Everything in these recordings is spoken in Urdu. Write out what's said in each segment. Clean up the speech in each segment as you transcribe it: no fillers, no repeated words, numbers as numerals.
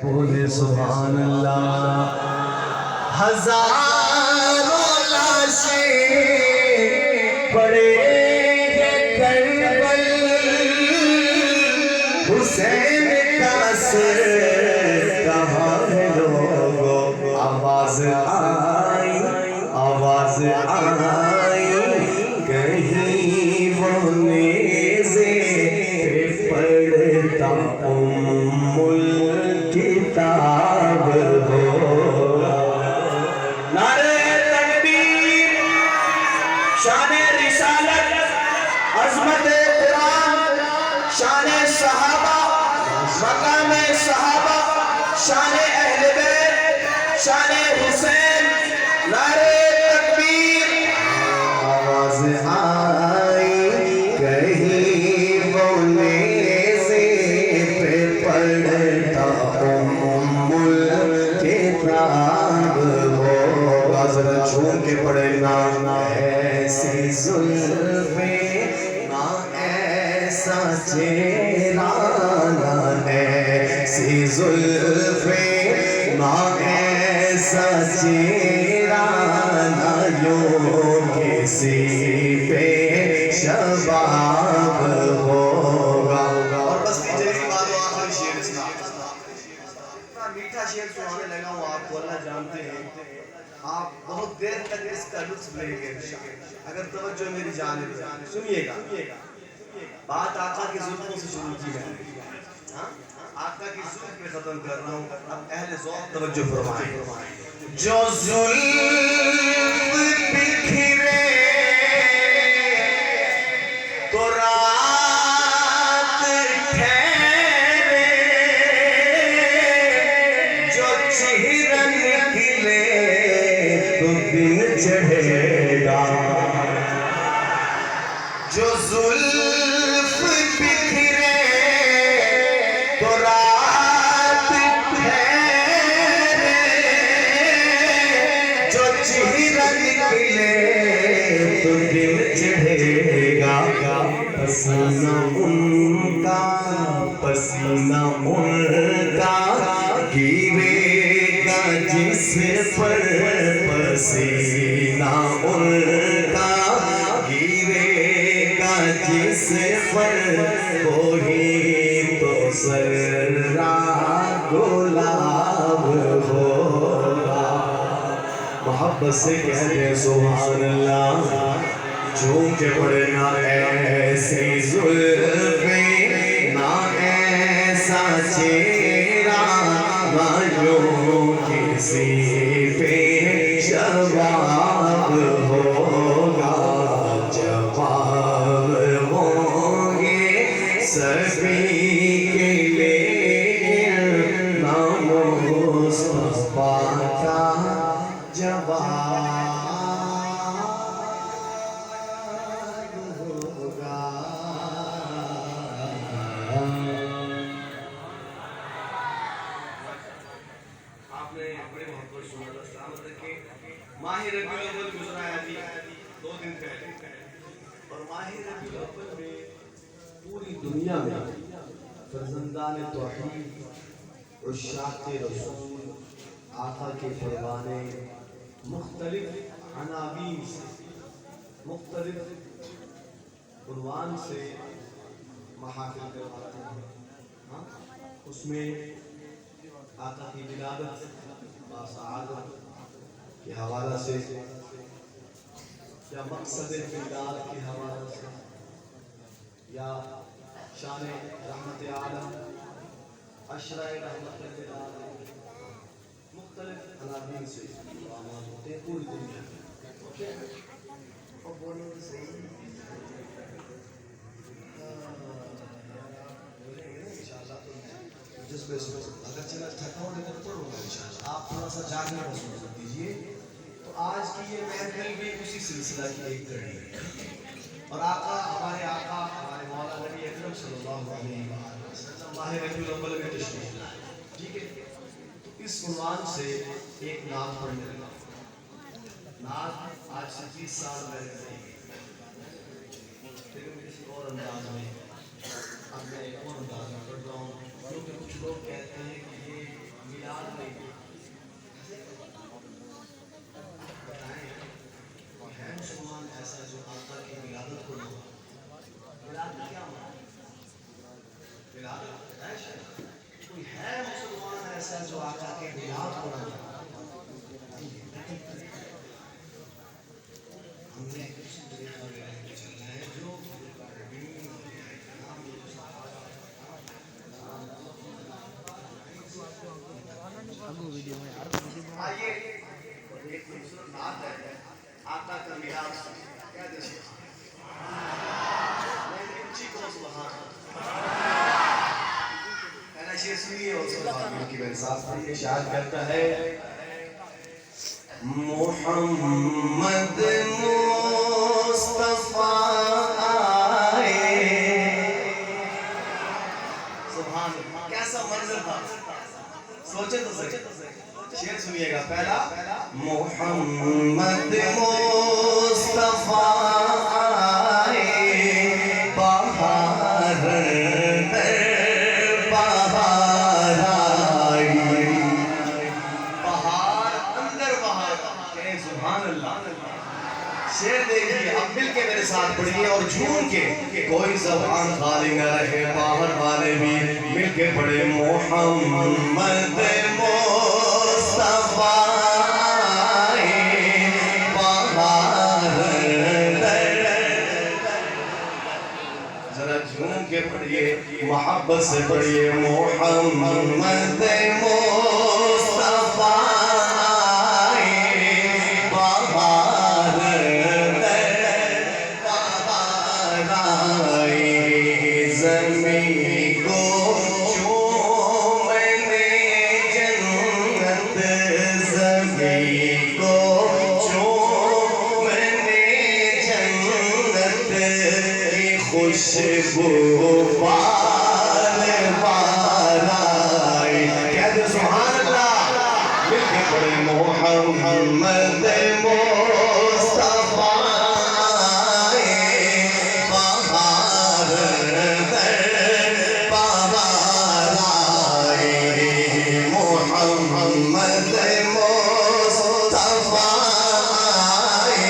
بولے سبحان اللہ. ہزاروں لاشیں پڑے گے کربل، حسین کا سر کہاں ہے لوگوں. آواز آئی آواز آئی کہیں وہ نیزے پہ پڑھتا ام الکتاب ہو. نعرہ تکبیر، شان رسالت، عظمت قرآن، شان صحابہ، مقام صحابہ، شان اہل بیت، شان حسین. نعرہ تکبیر. آواز آئی کہیں وہ نیزے پہ پڑھتا ام الکتاب ہو. ذرا جھوم کے پڑھنا. ایسی زلفیں نہ ایسا چہرہ، نہ ایسی زلفیں نہ ایسا چہرہ، نہ یوں کسی پہ شباب ہوگا. اور بس جلدی بات آخری شعر سنا. اتنا میٹھا شعر سنانے لگا ہوں آپ کو، اللہ جانتے ہیں آپ بہت دیر تک اس کا لطف لیں گے انشاءاللہ اگر توجہ میری جانب سنیے گا. بات آقا کی زلفوں سے شروع کی ہے. آقا کی زلف پہ ختم کر رہا ہوں. اب اہل ذوق توجہ فرمائیں. جو زلف بکھرے تو رات ٹھہرے، جو چہرہ نکلے تو دن چڑھے گا. جو زلف بکھرے تو رات ٹھہرے، جو چہرہ نکلے تو دن چڑھے گا. پسینہ ان کا پسینہ ان کا گرے گا جس پر، پسینہ ان کا گرے گا جس پر، وہی تو سرا گلاب ہوگا. محبت سے کہہ دیں سبحان اللہ. جھوم کے پڑھنا. ایسی زلفیں نہ ایسا چہرہ، نہ یوں کسی پہ شباب ہوگا. جواب ہوں گے سبھی کے لیکن نام مصطفیٰ کا جواب ہوگا. آپ نے بڑے محبت سنا تھا. سلامت رکھیں. ماہ ربیع الاول گزرا ہے ابھی 2 دن پہلے، اور ماہ ربیع الاول میں پوری دنیا میں فرزندان توحید، عشاق رسول، آقا کے پروانے مختلف عناوین سے، مختلف عنوان سے محافل کرواتے ہیں. اس میں آقا کی ولادت باسعادت کے حوالہ سے، یا مقصد فردار کے حوالہ سے، یا شان رحمت عالم، عشرہ رحمت للعالمین، مختلف عناوین سے عنوان ہوتے ہیں پوری دنیا میں. اور بولو تو صحیح. جذبے سے اگر چلا تھکا ہو لیکن پڑھوں گا انشاءاللہ. آپ تھوڑا سا جاگنے کا سوچ دیجیے. تو آج کی یہ محفل بھی اسی سلسلہ کی ایک کڑی ہے. اور آقا ہمارے مولا نبی اکرم صلی اللہ علیہ وسلم ماہ ربیع الاول میں تشریف لائے. ٹھیک ہے. تو اس عنوان سے ایک نعت پڑھنے لگا. نعت آج سے 30 سال پہلے نہیں، لیکن کسی اور انداز میں اب میں ایک اور انداز میں پڑھ رہا ہوں، کیونکہ کچھ لوگ کہتے ہیں کہ یہ بچہ جو آقا کے ملاد قرآن ہم نے اسی طریقہ میں چلنا ہے جو آئیے ایک خوبصورت نعت ہے آقا کا میلاد کیا دیکھیں میں اونچی کو سبحان پہلا شعر سنیے اور سبحان کی میرے ساتھ پڑھیے ارشاد کرتا ہے محمد مصطفیٰ آئے سبحان اللہ کیسا منظر تھا سوچے تو صحیح شعر سنیے گا پہلا محمد مصطفیٰ آئے بہار در بہار آئی بہار اندر بہار کہیں سبحان اللہ شعر دیکھیے اب مل کے میرے ساتھ پڑھیے اور جھوم کے کوئی زبان خالی نہ رہے باہر والے بھی مل کے پڑھے محمد مصطفیٰ آئے بہار ذرا جھوم کے پڑھیے محبت سے پڑھیے محمد مصطفیٰ خوشبو بار بار آئی کہہ دے سبحان اللہ مل کے پڑھے محمد مصطفیٰ آئے بہار در بہار آئے محمد مصطفیٰ آئے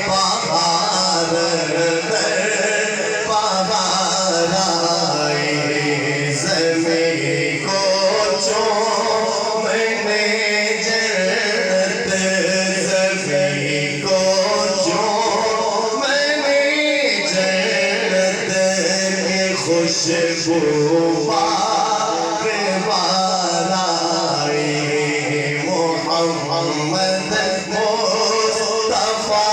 بہار خوشبو بار بار آئی محمد مصطفیٰ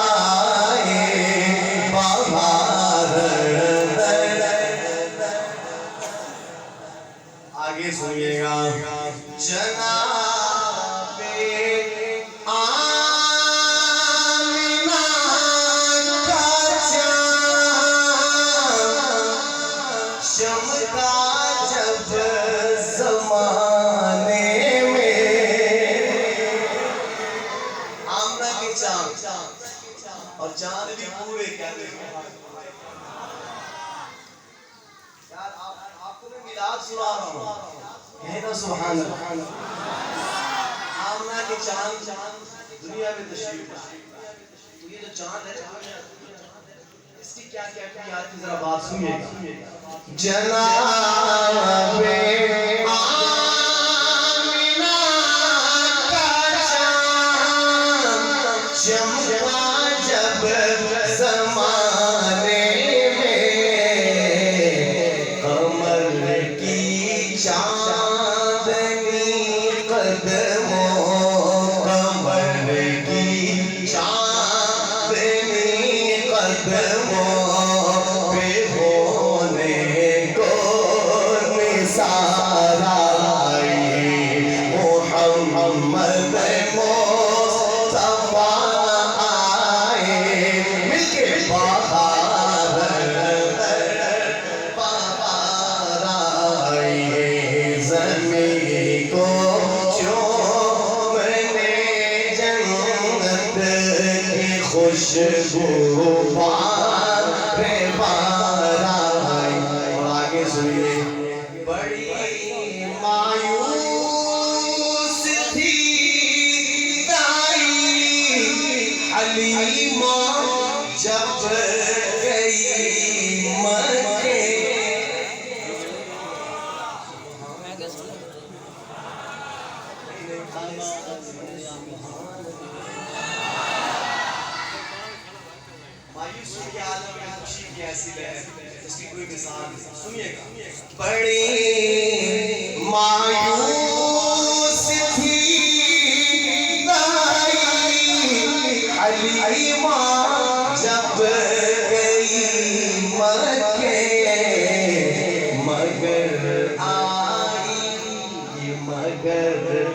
آئے بہار آگے سنیے گا جناب آمینہ کا چمکا جب زمانے میں آمنہ کی چاند اور چاند بھی پورے کیا دیکھیں یار آپ کو میں میلاد سنا رہا ہوں کہنا سبحان اللہ آمنہ کی چاند دنیا میں تشریف تو یہ جو چاند ہے اس کی کیا کیا کیا کی ذرا بات سنیے گا جناب آمینہ کا چاند چمکا جب زمانے میں قمر کی چاندنی قدموں قمر کی چاندنی قدموں خوشبو بار بار آئی اور آگے سنیے بڑی مایوس تھی دائی حلیمہ جب گئی مکے مایوسی کے عالم میں خوشی کی ایسی لہر جس کی کوئی مثال نہیں. سنیے گا. بڑی مایوس تھی حلیمہ جب گئی مکے مگر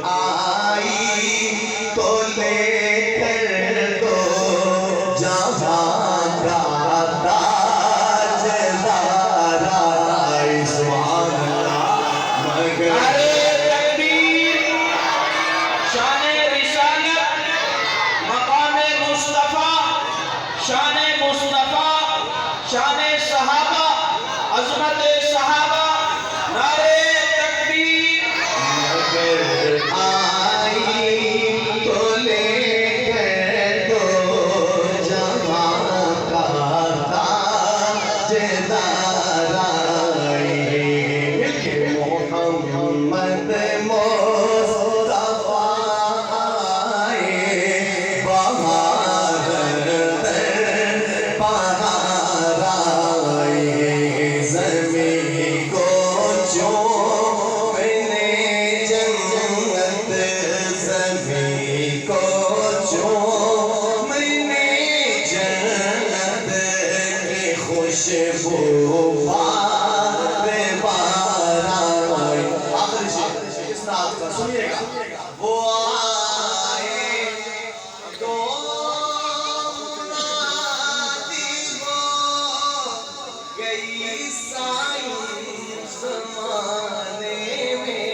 آئی تو لے کر دو جہاں کا تاجدار آئی. سبحان اللہ. مگر شان رسالت مقام مصطفیٰ شان مصطفیٰ شان صحابہ عظمت صحابہ نعرے تکبیر. مگر آئی تو لے کر دو جہاں کا تاجدار آئی. محمد مصطفیٰ آئے بہار در بہار آئے. زمین کو چومنے جنت زمین کو چومنے جنت کی خوشبو بار بار آئی. آخری شعر اس نعت کا سنیے گا. وہ آئے تو منادی ہو گئی سائیں زمانے میں.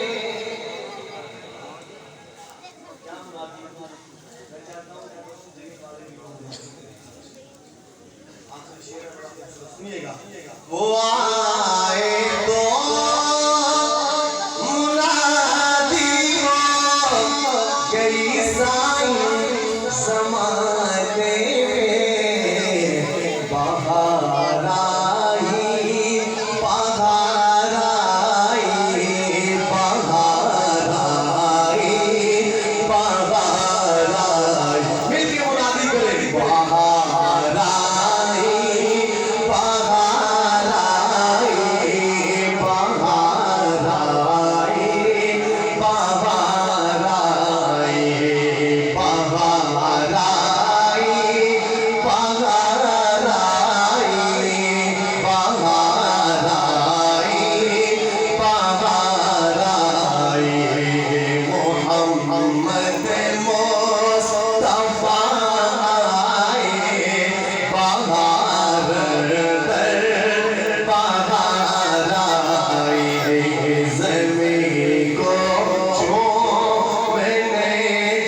سنیے گا. وہ آئے تو منادی ہو گئی سائیں زمانے میں. بہار آئی بہار آئی بہار آئی بہار آئی. مل کے منادی کریں. بہار آئی بہار آئی بہار آئی بہار آئی بہار آئی بہار آئی بہار آئی بہار آئی. محمد مصطفیٰ آئے بہار در بہار آئے. زمین کو چومنے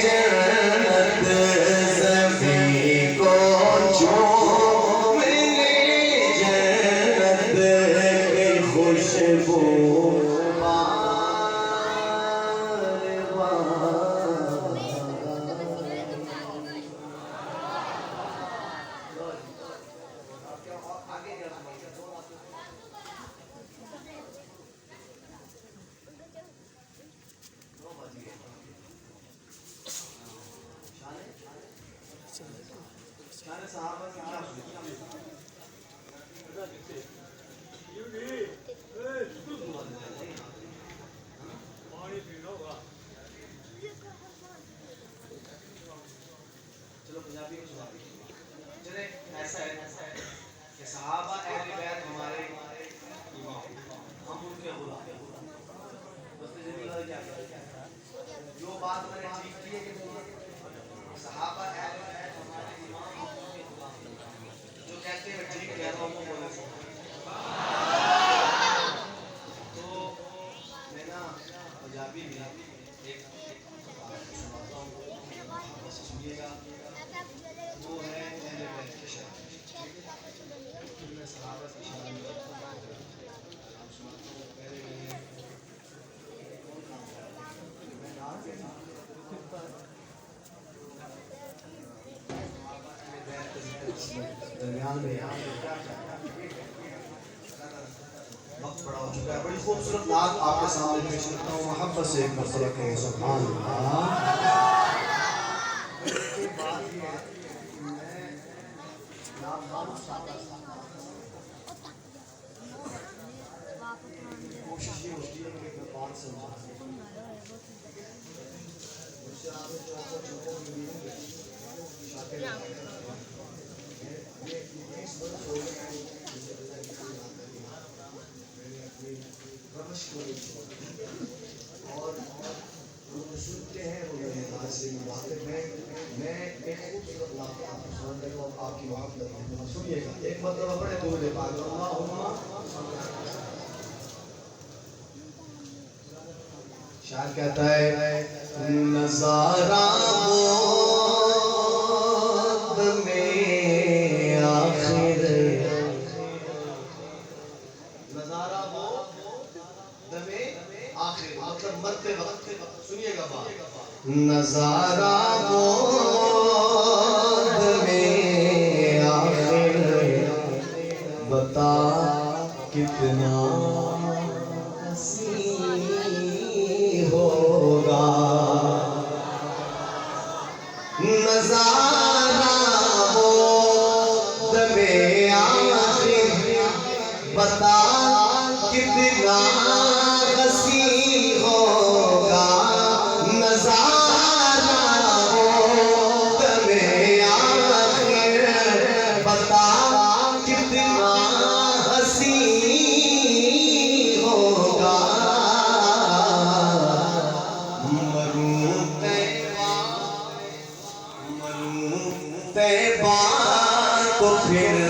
جنت زمین کو چومنے جنت کی خوشبو بار بار. شان صحابہ کی کیا چلو پنجابی میں سنا دیجیے. چلے ایسا ہے کہ صحابہ اہل بیت ہمارے امام ہم ان کے غلام. بس جمیل بھائی کیا کہتے ہیں جو بات میں نے ٹھیک کی ہے کہ صحابہ اہل بیت ہمارے امام ہم ان کے غلام. جو کہتے ہیں ٹھیک کہتا ہوں وہ بولے تو میں نا پنجابی میں ایک سناتا ہوں. سنیے گا. وہ ہے اہل بیت کے شعر. میں صحابہ سے شعر سناتا ہوں. پہلے درمیان میں وقت بڑا ہو چکا ہے. بڑی خوبصورت نعت آپ کے سامنے پیش کرتا ہوں. محبت محبت سے ایک مرتبہ کہیں سبحان اللہ. کوشش یہ ہوتی ہے کہ میں بات سمجھا مجھ سے آپ چوکوں میں بھی نہیں اور جو سنتے ہیں وہ میرے ہاتھ سے باتیں میں ایک خوبصورت لفظ آپ کو سنانے کو آپ کی محبت سنیے گا. ایک مرتبہ بڑے دور پاک اللہم شاعر کہتا ہے نظارہ بود میں آخر نظارہ بود میں آخر مطلب مرتے وقت سنیے گا بات نظارہ بود میں آخر بتا کتنا ہوگا نظارہ بود میں آخر بتا کتنا حسین ہوگا نظارہ بود میں آخر بتا کتنا حسین ہوگا طیبہ کو پھر